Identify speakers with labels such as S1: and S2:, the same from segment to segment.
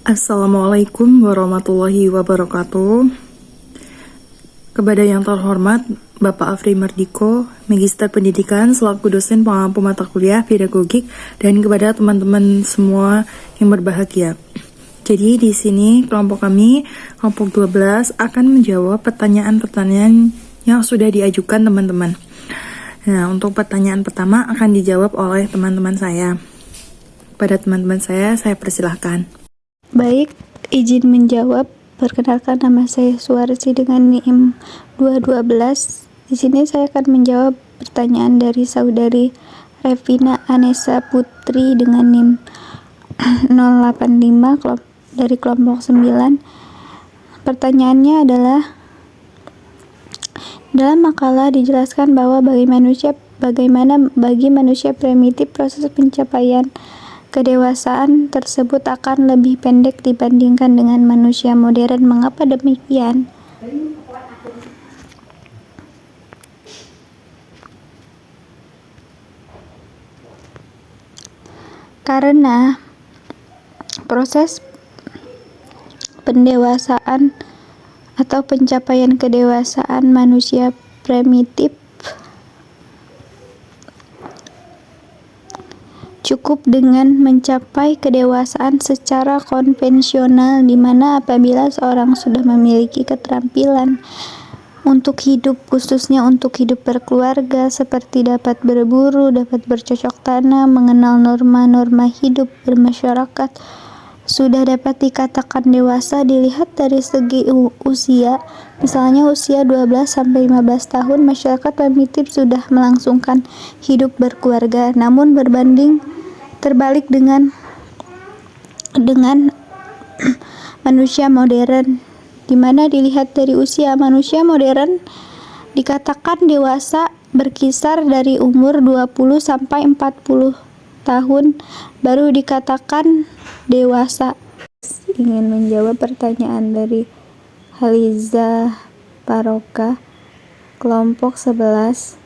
S1: Assalamualaikum warahmatullahi wabarakatuh. Kepada yang terhormat Bapak Afri Mardiko, Magister Pendidikan selaku dosen pengampu mata kuliah pedagogik, dan kepada teman-teman semua yang berbahagia. Jadi di sini kelompok kami, kelompok 12, akan menjawab pertanyaan-pertanyaan yang sudah diajukan teman-teman. Nah, untuk pertanyaan pertama akan dijawab oleh teman-teman saya. Pada teman-teman saya persilahkan.
S2: Baik, izin menjawab. Perkenalkan, nama saya Suwarsi dengan NIM 212. Di sini saya akan menjawab pertanyaan dari saudari Revina Anessa Putri dengan NIM 085 dari kelompok 9. Pertanyaannya adalah, dalam makalah dijelaskan bahwa bagaimana bagi manusia primitif proses pencapaian kedewasaan tersebut akan lebih pendek dibandingkan dengan manusia modern. Mengapa demikian? Karena proses pendewasaan atau pencapaian kedewasaan manusia primitif cukup dengan mencapai kedewasaan secara konvensional, di mana apabila seorang sudah memiliki keterampilan untuk hidup, khususnya untuk hidup berkeluarga, seperti dapat berburu, dapat bercocok tanam, mengenal norma-norma hidup bermasyarakat, sudah dapat dikatakan dewasa dilihat dari segi usia. Misalnya usia 12-15 tahun, masyarakat primitif sudah melangsungkan hidup berkeluarga. Namun terbalik dengan manusia modern, di mana dilihat dari usia. Manusia modern dikatakan dewasa berkisar dari umur 20-40 tahun baru dikatakan dewasa. Ingin menjawab pertanyaan dari Haliza Paroka, kelompok 11.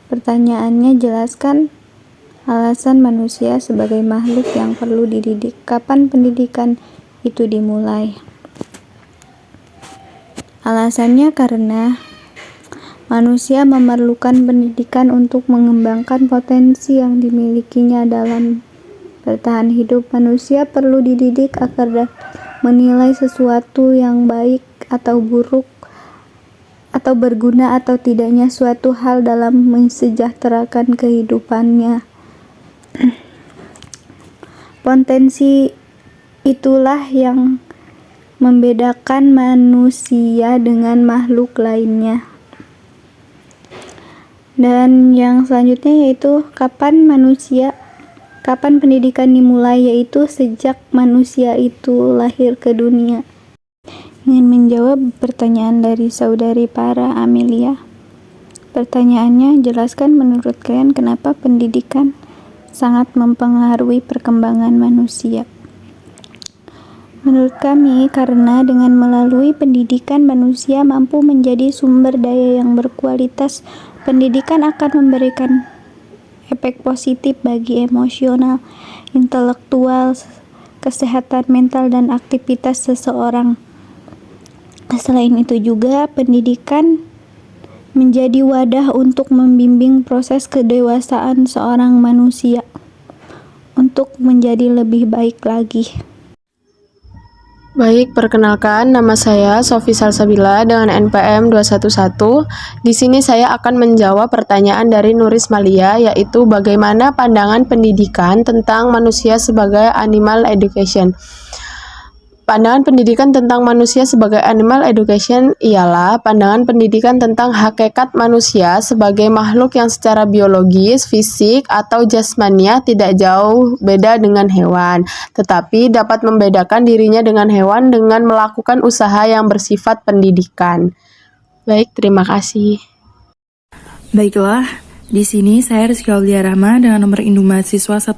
S2: Pertanyaannya, jelaskan alasan manusia sebagai makhluk yang perlu dididik. Kapan pendidikan itu dimulai? Alasannya karena manusia memerlukan pendidikan untuk mengembangkan potensi yang dimilikinya dalam bertahan hidup. Manusia perlu dididik agar dapat menilai sesuatu yang baik atau buruk, atau berguna atau tidaknya suatu hal dalam mensejahterakan kehidupannya. Potensi itulah yang membedakan manusia dengan makhluk lainnya. Dan yang selanjutnya yaitu kapan pendidikan dimulai, yaitu sejak manusia itu lahir ke dunia. Ingin menjawab pertanyaan dari saudari Para Amelia. Pertanyaannya, jelaskan menurut kalian kenapa pendidikan sangat mempengaruhi perkembangan manusia. Menurut kami, karena dengan melalui pendidikan manusia mampu menjadi sumber daya yang berkualitas. Pendidikan akan memberikan efek positif bagi emosional, intelektual, kesehatan mental, dan aktivitas seseorang. Selain itu juga, pendidikan menjadi wadah untuk membimbing proses kedewasaan seorang manusia untuk menjadi lebih baik lagi.
S3: Baik, perkenalkan, nama saya Sofi Salsabila dengan NPM 211. Di sini saya akan menjawab pertanyaan dari Nuris Malia, yaitu bagaimana pandangan pendidikan tentang manusia sebagai animal education. Pandangan pendidikan tentang manusia sebagai animal education ialah pandangan pendidikan tentang hakikat manusia sebagai makhluk yang secara biologis, fisik, atau jasmania tidak jauh beda dengan hewan, tetapi dapat membedakan dirinya dengan hewan dengan melakukan usaha yang bersifat pendidikan. Baik, terima kasih.
S1: Baiklah, di sini saya Rizky Aulia Rahma dengan nomor induk mahasiswa 100.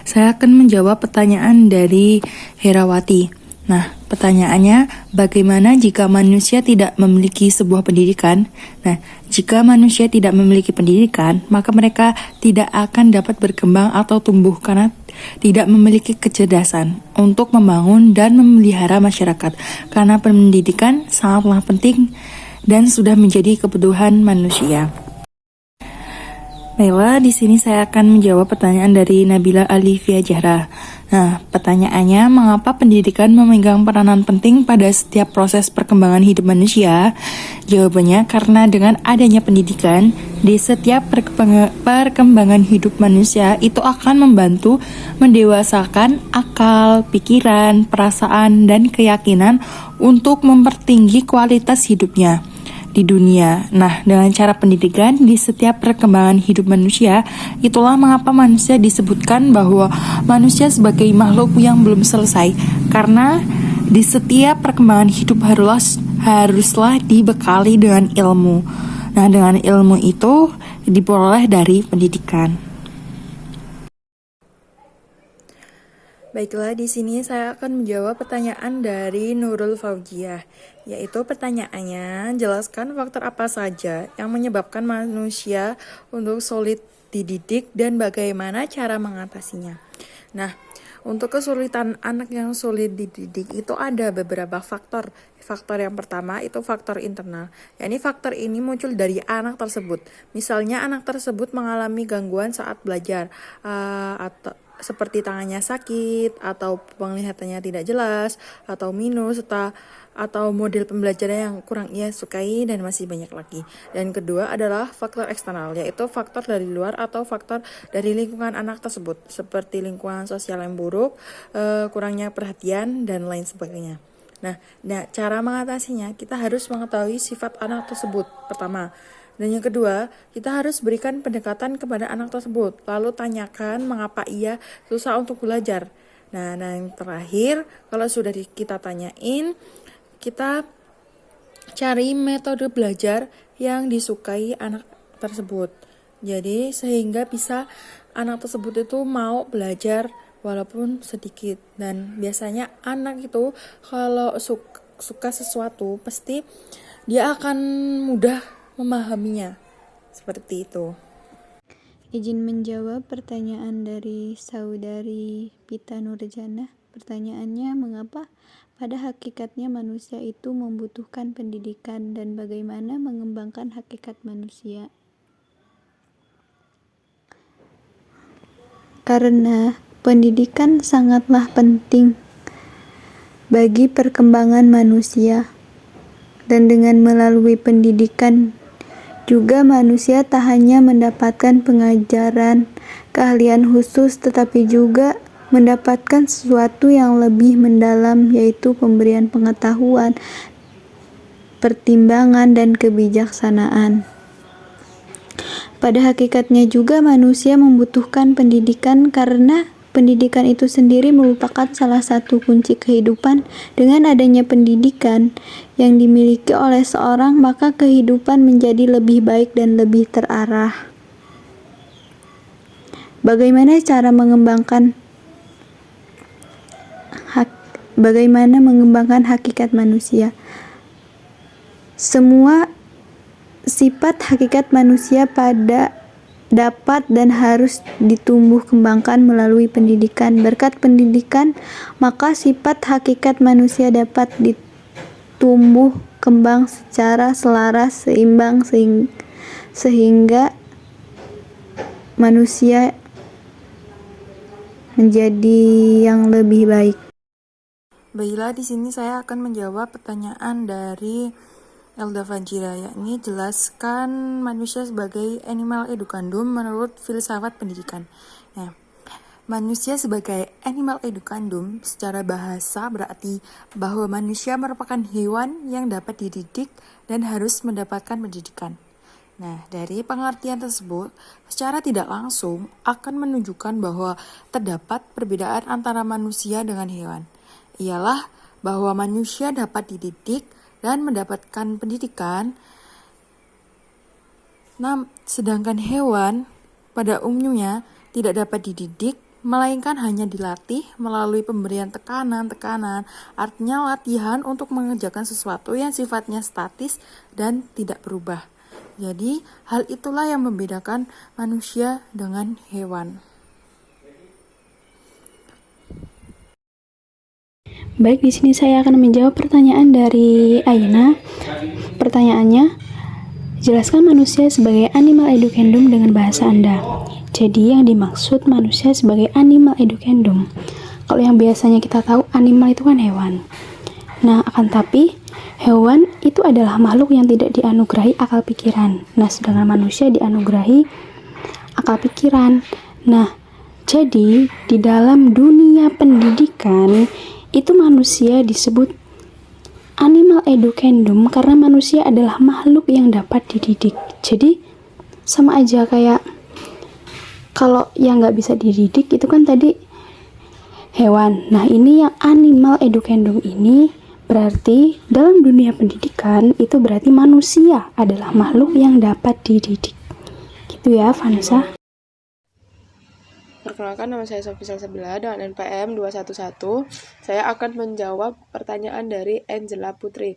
S1: Saya akan menjawab pertanyaan dari Herawati. Nah, pertanyaannya, bagaimana jika manusia tidak memiliki sebuah pendidikan? Nah, jika manusia tidak memiliki pendidikan, maka mereka tidak akan dapat berkembang atau tumbuh karena tidak memiliki kecerdasan untuk membangun dan memelihara masyarakat. Karena pendidikan sangatlah penting dan sudah menjadi kebutuhan manusia. Baiklah, di sini saya akan menjawab pertanyaan dari Nabila Alifia Zahra. Nah, pertanyaannya, mengapa pendidikan memegang peranan penting pada setiap proses perkembangan hidup manusia? Jawabannya, karena dengan adanya pendidikan, di setiap perkembangan hidup manusia itu akan membantu mendewasakan akal, pikiran, perasaan, dan keyakinan untuk mempertinggi kualitas hidupnya di dunia. Nah, dengan cara pendidikan di setiap perkembangan hidup manusia, itulah mengapa manusia disebutkan bahwa manusia sebagai makhluk yang belum selesai, karena di setiap perkembangan hidup haruslah dibekali dengan ilmu. Nah, dengan ilmu itu diperoleh dari pendidikan. Baiklah, di sini saya akan menjawab pertanyaan dari Nurul Fauziah, yaitu pertanyaannya, jelaskan faktor apa saja yang menyebabkan manusia untuk sulit dididik dan bagaimana cara mengatasinya. Nah, untuk kesulitan anak yang sulit dididik itu ada beberapa faktor. Faktor yang pertama itu faktor internal. Yakni faktor ini muncul dari anak tersebut. Misalnya anak tersebut mengalami gangguan saat belajar atau seperti tangannya sakit atau penglihatannya tidak jelas atau minus atau model pembelajaran yang kurang ia sukai dan masih banyak lagi. Dan kedua adalah faktor eksternal, yaitu faktor dari luar atau faktor dari lingkungan anak tersebut seperti lingkungan sosial yang buruk, kurangnya perhatian dan lain sebagainya. Nah, cara mengatasinya kita harus mengetahui sifat anak tersebut pertama. Dan yang kedua, kita harus berikan pendekatan kepada anak tersebut. Lalu tanyakan mengapa ia susah untuk belajar. Nah, yang terakhir, kalau sudah kita tanyain, kita cari metode belajar yang disukai anak tersebut. Jadi sehingga bisa anak tersebut itu mau belajar walaupun sedikit. Dan biasanya anak itu kalau suka sesuatu pasti dia akan mudah memahaminya, seperti itu.
S2: Izin menjawab pertanyaan dari saudari Pita Nurjana. Pertanyaannya, mengapa pada hakikatnya manusia itu membutuhkan pendidikan dan bagaimana mengembangkan hakikat manusia? Karena pendidikan sangatlah penting bagi perkembangan manusia, dan dengan melalui pendidikan juga manusia tak hanya mendapatkan pengajaran, keahlian khusus, tetapi juga mendapatkan sesuatu yang lebih mendalam, yaitu pemberian pengetahuan, pertimbangan, dan kebijaksanaan. Pada hakikatnya juga manusia membutuhkan pendidikan karena pendidikan itu sendiri merupakan salah satu kunci kehidupan. Dengan adanya pendidikan yang dimiliki oleh seorang, maka kehidupan menjadi lebih baik dan lebih terarah. Bagaimana mengembangkan hakikat manusia? Semua sifat hakikat manusia dapat dan harus ditumbuh kembangkan melalui pendidikan. Berkat pendidikan, maka sifat hakikat manusia dapat ditumbuh kembang secara selaras, seimbang, sehingga manusia menjadi yang lebih baik.
S1: Baiklah, di sini saya akan menjawab pertanyaan dari Elda Fajira, yakni jelaskan manusia sebagai animal educandum menurut filsafat pendidikan. Nah, manusia sebagai animal educandum secara bahasa berarti bahwa manusia merupakan hewan yang dapat dididik dan harus mendapatkan pendidikan. Nah, dari pengertian tersebut, secara tidak langsung akan menunjukkan bahwa terdapat perbedaan antara manusia dengan hewan. Ialah bahwa manusia dapat dididik dan mendapatkan pendidikan, sedangkan hewan pada umumnya tidak dapat dididik, melainkan hanya dilatih melalui pemberian tekanan-tekanan, artinya latihan untuk mengerjakan sesuatu yang sifatnya statis dan tidak berubah. Jadi, hal itulah yang membedakan manusia dengan hewan.
S4: Baik, di sini saya akan menjawab pertanyaan dari Aina. Pertanyaannya, jelaskan manusia sebagai animal educandum dengan bahasa Anda. Jadi yang dimaksud manusia sebagai animal educandum. Kalau yang biasanya kita tahu animal itu kan hewan. Nah, akan tapi hewan itu adalah makhluk yang tidak dianugerahi akal pikiran. Nah, sedangkan manusia dianugerahi akal pikiran. Nah, jadi di dalam dunia pendidikan itu manusia disebut animal educandum karena manusia adalah makhluk yang dapat dididik. Jadi sama aja kayak kalau yang nggak bisa dididik itu kan tadi hewan. Nah, ini yang animal educandum ini berarti dalam dunia pendidikan itu berarti manusia adalah makhluk yang dapat dididik. Gitu ya, Vanessa.
S3: Perkenalkan, nama saya Sofi Salsabila dengan NPM 211. Saya akan menjawab pertanyaan dari Angela Putri.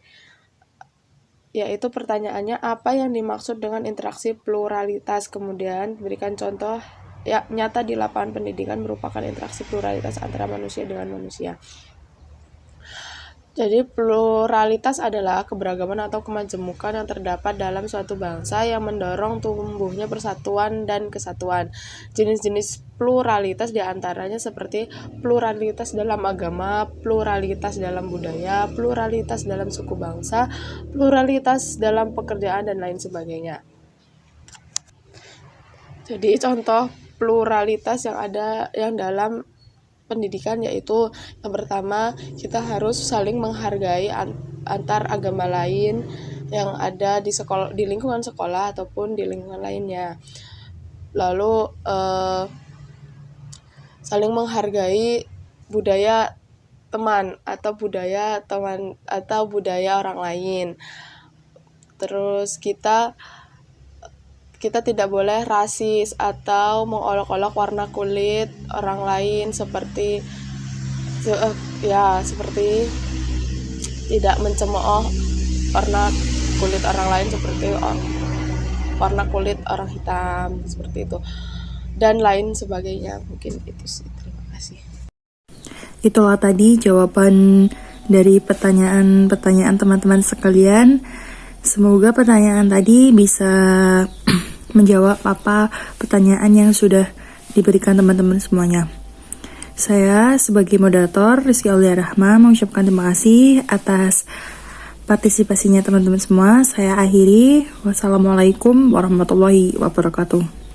S3: Yaitu pertanyaannya, apa yang dimaksud dengan interaksi pluralitas? Kemudian berikan contoh nyata di lapangan pendidikan merupakan interaksi pluralitas antara manusia dengan manusia. Jadi pluralitas adalah keberagaman atau kemajemukan yang terdapat dalam suatu bangsa yang mendorong tumbuhnya persatuan dan kesatuan. Jenis-jenis pluralitas diantaranya seperti pluralitas dalam agama, pluralitas dalam budaya, pluralitas dalam suku bangsa, pluralitas dalam pekerjaan, dan lain sebagainya. Jadi contoh pluralitas yang ada yang dalam pendidikan yaitu yang pertama, kita harus saling menghargai antar agama lain yang ada di sekolah, di lingkungan sekolah ataupun di lingkungan lainnya. Lalu saling menghargai budaya teman atau budaya orang lain. Terus kita tidak boleh rasis atau mengolok-olok warna kulit orang lain seperti tidak mencemooh warna kulit orang lain seperti warna kulit orang hitam seperti itu dan lain sebagainya. Mungkin itu sih. Terima kasih.
S1: Itulah tadi jawaban dari pertanyaan teman-teman sekalian. Semoga pertanyaan tadi bisa menjawab apa pertanyaan yang sudah diberikan teman-teman semuanya. Saya sebagai moderator Rizky Aulia Rahma mengucapkan terima kasih atas partisipasinya teman-teman semua. Saya akhiri. Wassalamualaikum warahmatullahi wabarakatuh.